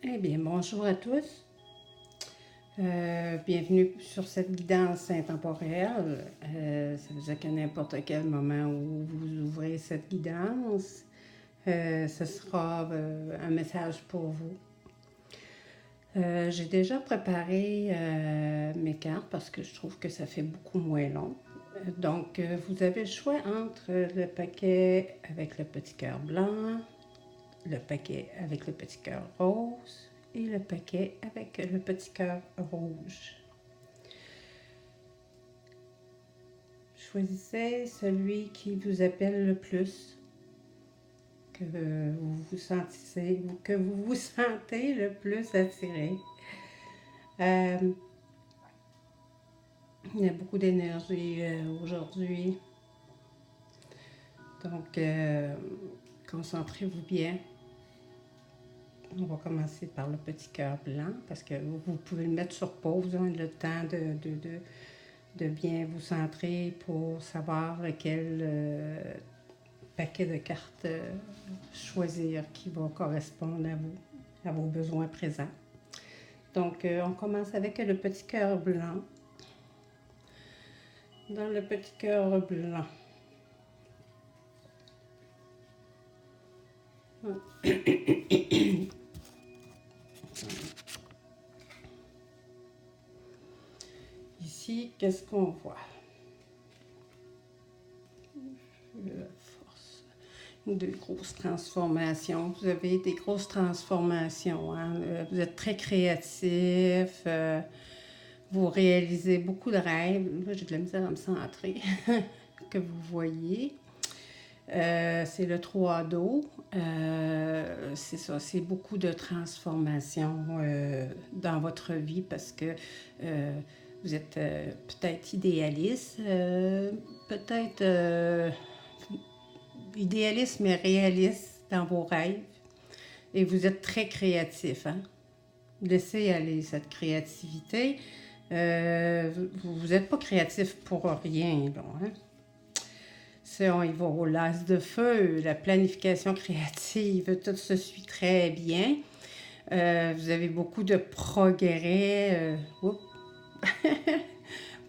Eh bien, bonjour à tous. Bienvenue sur cette guidance intemporelle. Ça veut dire qu'à n'importe quel moment où vous ouvrez cette guidance, ce sera un message pour vous. J'ai déjà préparé mes cartes parce que je trouve que ça fait beaucoup moins long. Donc, vous avez le choix entre le paquet avec le petit cœur blanc, le paquet avec le petit cœur rose et le paquet avec le petit cœur rouge. Choisissez celui qui vous appelle le plus, que vous vous sentez le plus attiré. Il y a beaucoup d'énergie aujourd'hui, donc concentrez-vous bien. On va commencer par le petit cœur blanc parce que vous pouvez le mettre sur pause, le temps de bien vous centrer pour savoir lequel paquet de cartes choisir qui va correspondre à vos besoins présents. Donc, on commence avec le petit cœur blanc. Dans le petit cœur blanc, ici, qu'est-ce qu'on voit? La force. De grosses transformations. Vous avez des grosses transformations. Hein? Vous êtes très créatif. Vous réalisez beaucoup de rêves. Là, j'ai de la misère à me centrer. Que vous voyez. C'est le 3 d'eau. C'est ça, c'est beaucoup de transformations dans votre vie parce que vous êtes peut-être idéaliste, peut-être idéaliste mais réaliste dans vos rêves et vous êtes très créatif. Hein? Laissez aller cette créativité. Vous n'êtes pas créatif pour rien. Là, hein? Si on y va au las de feu, la planification créative, tout se suit très bien. Vous avez beaucoup de progrès.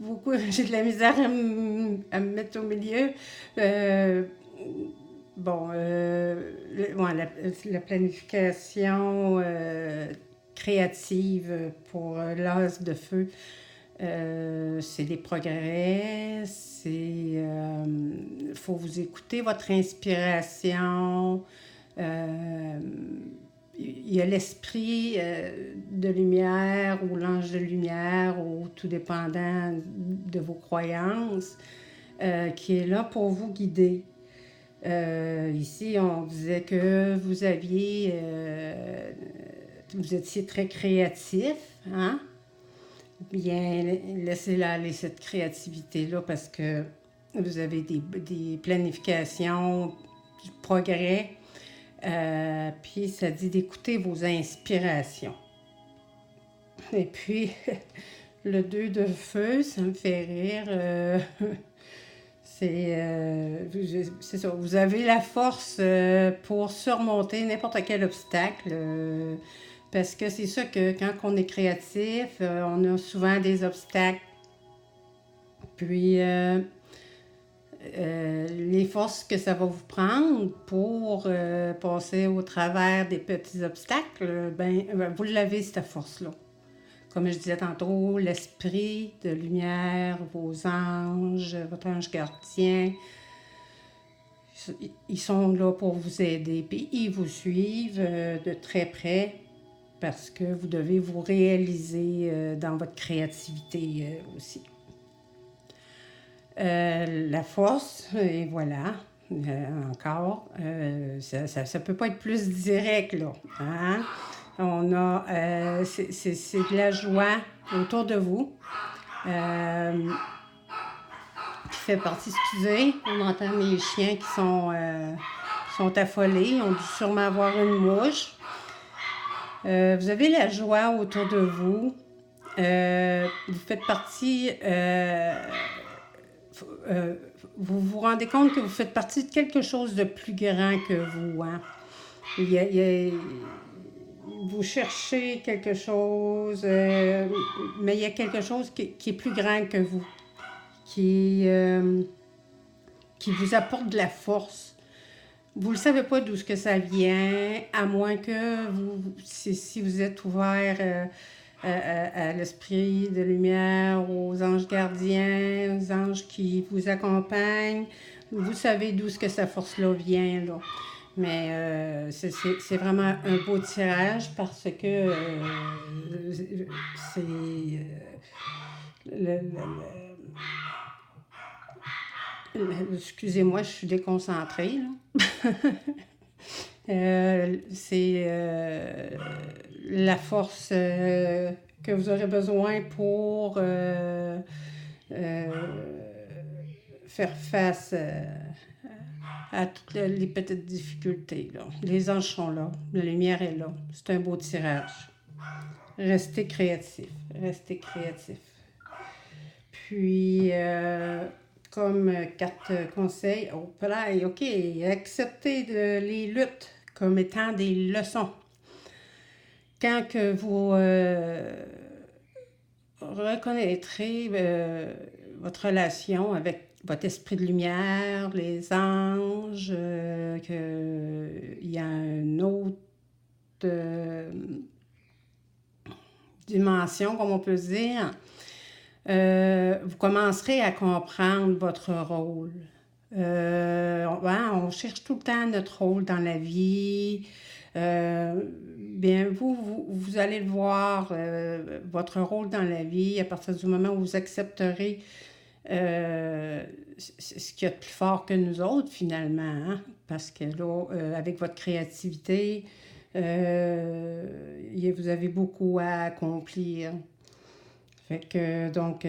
Beaucoup, j'ai de la misère à me mettre au milieu. La planification créative pour l'as de feu. C'est des progrès, faut vous écouter votre inspiration. Il y a l'esprit de lumière ou l'ange de lumière, ou tout dépendant de vos croyances, qui est là pour vous guider. Ici, on disait que vous étiez très créatif, hein? Bien, laissez-la aller, cette créativité-là, parce que vous avez des planifications, du progrès, puis ça dit d'écouter vos inspirations. Et puis, le 2 de feu, ça me fait rire. C'est ça, vous avez la force pour surmonter n'importe quel obstacle. Parce que c'est ça que quand on est créatif, on a souvent des obstacles. Puis, les forces que ça va vous prendre pour passer au travers des petits obstacles, vous l'avez, cette force-là. Comme je disais tantôt, l'esprit de lumière, vos anges, votre ange gardien, ils sont là pour vous aider. Puis, ils vous suivent de très près. Parce que vous devez vous réaliser dans votre créativité aussi. La force, et voilà, encore, ça peut pas être plus direct, là. Hein? On a, c'est de la joie autour de vous. Qui fait partie, excusez, on entend mes chiens qui sont affolés. On dû sûrement avoir une mouche. Vous avez la joie autour de vous. Vous faites partie... vous vous rendez compte que vous faites partie de quelque chose de plus grand que vous. Hein? vous cherchez quelque chose, mais il y a quelque chose qui est plus grand que vous, qui vous apporte de la force. Vous ne savez pas d'où ce que ça vient, à moins que si vous êtes ouvert à l'esprit de lumière, aux anges gardiens, aux anges qui vous accompagnent, vous savez d'où ce que cette force-là vient, là. Mais c'est vraiment un beau tirage parce que c'est... excusez-moi, je suis déconcentrée, là. C'est la force que vous aurez besoin pour faire face à toutes les petites difficultés, là. Les anges sont là, la lumière est là. C'est un beau tirage. Restez créatif, restez créatif. Puis, comme carte conseil, OK, acceptez les luttes comme étant des leçons. Quand que vous reconnaîtrez votre relation avec votre esprit de lumière, les anges, qu'il y a une autre dimension, comme on peut dire, vous commencerez à comprendre votre rôle. On cherche tout le temps notre rôle dans la vie. Bien, vous allez le voir, votre rôle dans la vie, à partir du moment où vous accepterez ce qu'il y a de plus fort que nous autres, finalement, hein? Parce que là, avec votre créativité, vous avez beaucoup à accomplir. Fait que, donc,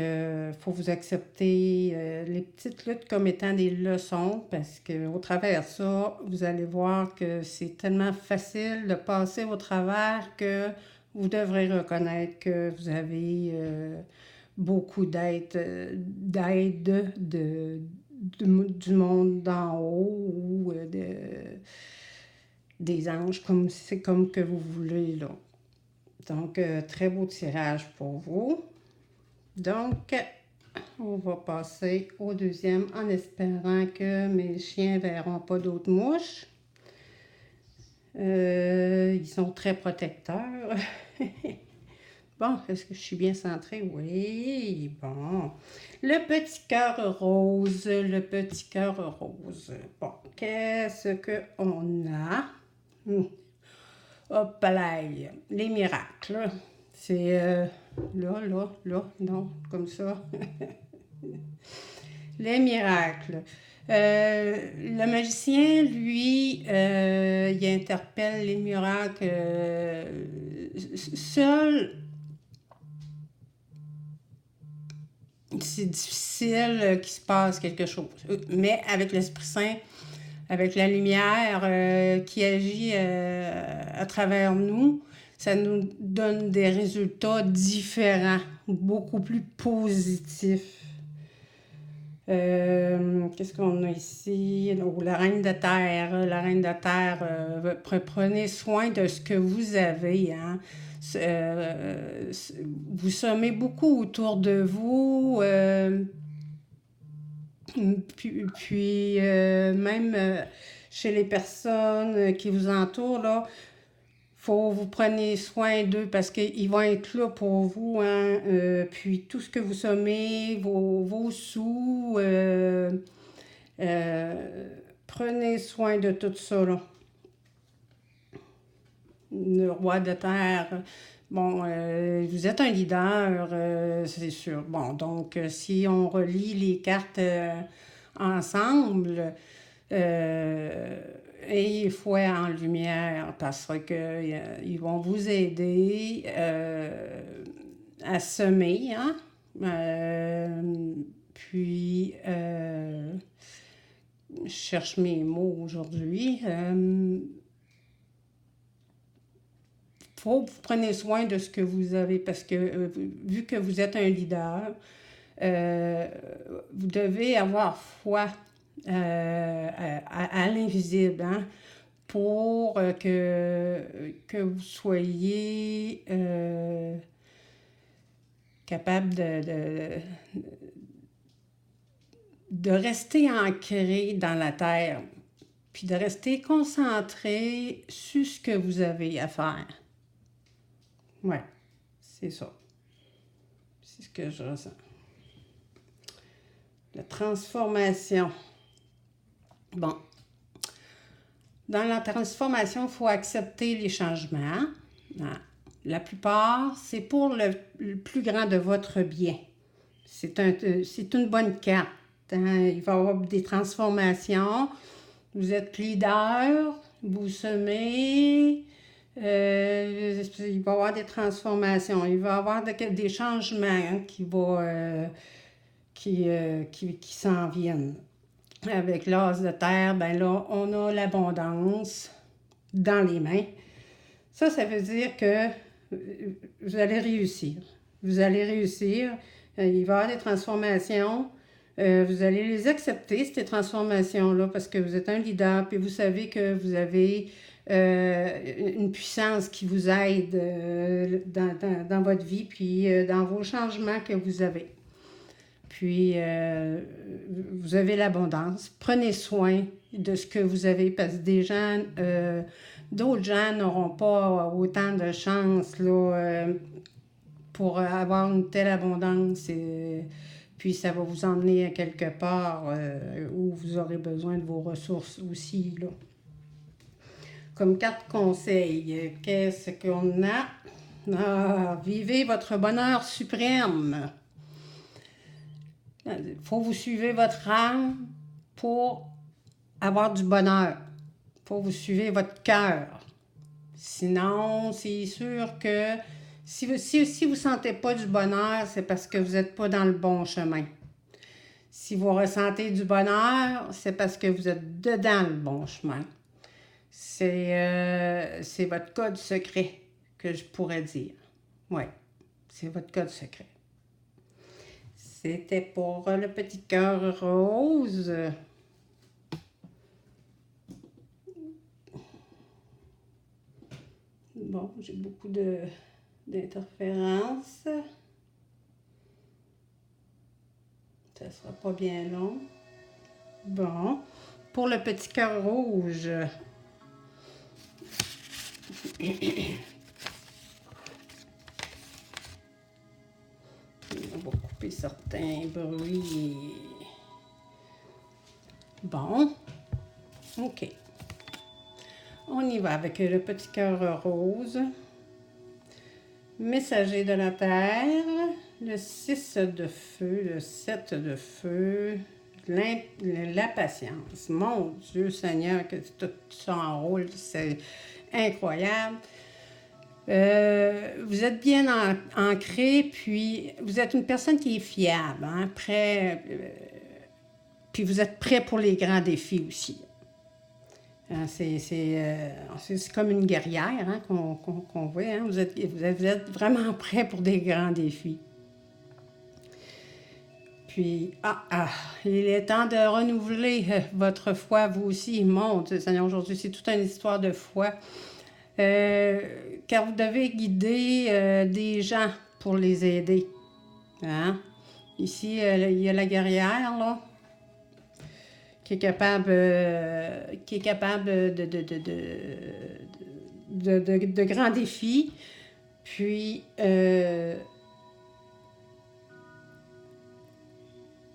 faut vous accepter les petites luttes comme étant des leçons, parce qu'au travers de ça, vous allez voir que c'est tellement facile de passer au travers que vous devrez reconnaître que vous avez beaucoup d'aide du monde d'en haut ou des anges, c'est comme que vous voulez, là. Donc, très beau tirage pour vous. Donc, on va passer au deuxième en espérant que mes chiens ne verront pas d'autres mouches. Ils sont très protecteurs. Bon, est-ce que je suis bien centrée? Oui, bon. Le petit cœur rose, le petit cœur rose. Bon, qu'est-ce qu'on a? Hop là, les miracles. C'est là, non, comme ça. Les miracles. Le magicien, lui, il interpelle les miracles seul. C'est difficile qu'il se passe quelque chose. Mais avec l'Esprit Saint, avec la lumière qui agit à travers nous, ça nous donne des résultats différents, beaucoup plus positifs. Qu'est-ce qu'on a ici? Oh, la reine de terre. La reine de terre, prenez soin de ce que vous avez, hein. Vous sommez beaucoup autour de vous, puis même chez les personnes qui vous entourent, là, faut vous preniez soin d'eux parce qu'ils vont être là pour vous, hein. Puis tout ce que vous sommez, vos sous, prenez soin de tout ça, là. Le roi de terre, bon, vous êtes un leader, c'est sûr. Bon, donc, si on relie les cartes ensemble, ayez foi en lumière parce que ils vont vous aider à semer, hein? Puis, je cherche mes mots aujourd'hui. Faut que vous preniez soin de ce que vous avez parce que vu que vous êtes un leader, vous devez avoir foi à l'invisible, hein, pour que vous soyez capable de rester ancré dans la terre, puis de rester concentré sur ce que vous avez à faire. Ouais, c'est ça. C'est ce que je ressens. La transformation. Bon. Dans la transformation, il faut accepter les changements. La plupart, c'est pour le plus grand de votre bien. C'est une bonne carte. Il va y avoir des transformations. Vous êtes leader, vous semez. Il va y avoir des transformations. Il va y avoir des changements qui s'en viennent. Avec l'as de terre, ben là, on a l'abondance dans les mains. Ça veut dire que vous allez réussir. Vous allez réussir. Il va y avoir des transformations. Vous allez les accepter, ces transformations-là, parce que vous êtes un leader, puis vous savez que vous avez une puissance qui vous aide dans votre vie, puis dans vos changements que vous avez. Puis, vous avez l'abondance. Prenez soin de ce que vous avez, parce que d'autres gens n'auront pas autant de chance là, pour avoir une telle abondance. Puis, ça va vous emmener à quelque part où vous aurez besoin de vos ressources aussi, là. Comme 4 conseils, qu'est-ce qu'on a? Vivez votre bonheur suprême. Il faut que vous suivez votre âme pour avoir du bonheur. Il faut que vous suivez votre cœur. Sinon, c'est sûr que si vous ne sentez pas du bonheur, c'est parce que vous n'êtes pas dans le bon chemin. Si vous ressentez du bonheur, c'est parce que vous êtes dedans le bon chemin. C'est votre code secret que je pourrais dire. Oui, c'est votre code secret. C'était pour le petit cœur rose. Bon, j'ai beaucoup d'interférences. Ça sera pas bien long. Bon, pour le petit cœur rouge. On va couper certains bruits. Bon, ok. On y va avec le petit cœur rose. Messager de la terre, le 6 de feu, le 7 de feu, la patience. Mon Dieu Seigneur, que tout ça enroule, c'est incroyable. Vous êtes bien ancré, puis vous êtes une personne qui est fiable, hein, puis vous êtes prêt pour les grands défis aussi. C'est comme une guerrière hein, qu'on voit. Hein. Vous êtes vraiment prêt pour des grands défis. Puis, il est temps de renouveler votre foi, vous aussi. Mon Dieu Seigneur, aujourd'hui, c'est toute une histoire de foi. Car vous devez guider des gens pour les aider. Hein? Ici, il y a la guerrière, là, qui est capable de grands défis. Puis,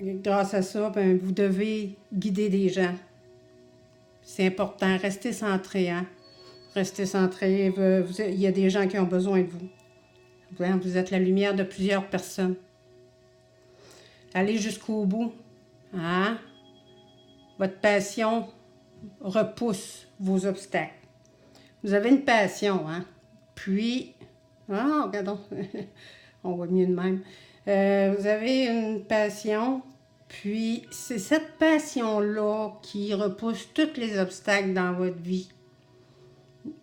grâce à ça, ben, vous devez guider des gens. C'est important. Restez centré, hein? Restez centré. Il y a des gens qui ont besoin de vous. Vous êtes la lumière de plusieurs personnes. Allez jusqu'au bout. Hein? Votre passion repousse vos obstacles. Vous avez une passion, hein? Puis, regardons, on voit mieux de même. Vous avez une passion, puis c'est cette passion-là qui repousse tous les obstacles dans votre vie.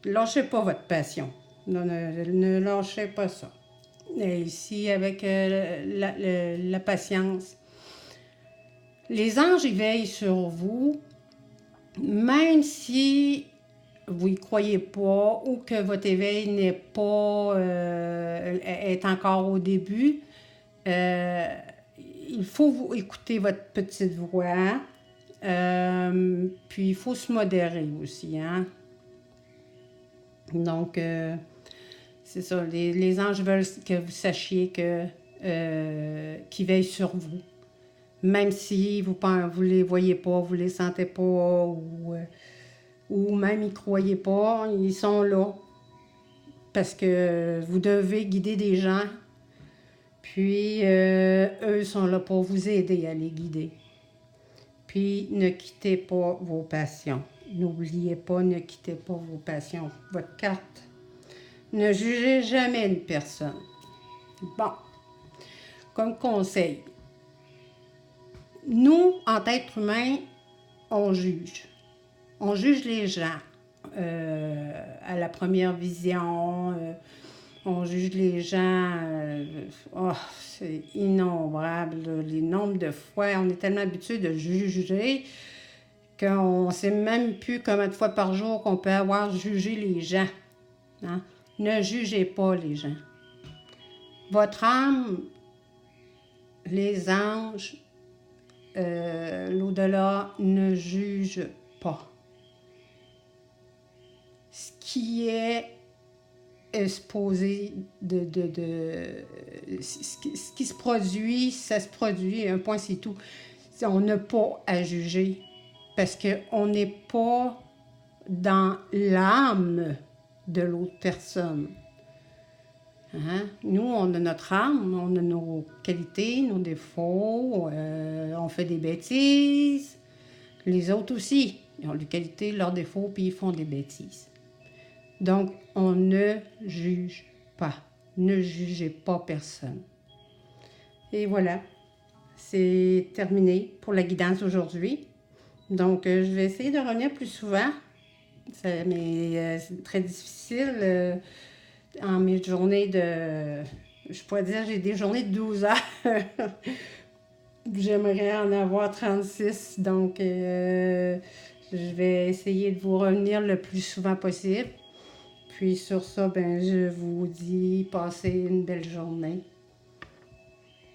Lâchez pas votre passion. Ne lâchez pas ça. Et ici, avec la patience, les anges, ils veillent sur vous, même si vous y croyez pas ou que votre éveil n'est pas, est encore au début, euh, il faut vous écouter votre petite voix. Puis il faut se modérer aussi, hein. Donc, c'est ça, les anges veulent que vous sachiez qu'ils veillent sur vous. Même si vous ne les voyez pas, vous ne les sentez pas, ou même ils ne croyez pas, ils sont là. Parce que vous devez guider des gens, puis eux sont là pour vous aider à les guider. Puis ne quittez pas vos passions. N'oubliez pas, ne quittez pas vos passions. Votre carte. Ne jugez jamais une personne. Bon, comme conseil, nous, en tant qu'être humain, on juge. On juge les gens. À la première vision, on juge les gens. C'est innombrable, là, les nombres de fois. On est tellement habitué de juger qu'on ne sait même plus combien de fois par jour qu'on peut avoir jugé les gens. Hein? Ne jugez pas les gens. Votre âme, les anges, l'au-delà ne juge pas. Ce qui est supposé ce qui se produit, ça se produit, un point c'est tout. On n'a pas à juger parce qu'on n'est pas dans l'âme de l'autre personne. Hein? Nous, on a notre âme, on a nos qualités, nos défauts, on fait des bêtises. Les autres aussi, ils ont des qualités, leurs défauts, puis ils font des bêtises. Donc, on ne juge pas. Ne jugez pas personne. Et voilà, c'est terminé pour la guidance aujourd'hui. Donc, je vais essayer de revenir plus souvent. Mais c'est très difficile en mes journées de... Je pourrais dire j'ai des journées de 12 heures. J'aimerais en avoir 36. Donc, je vais essayer de vous revenir le plus souvent possible. Puis sur ça, ben, je vous dis, passez une belle journée.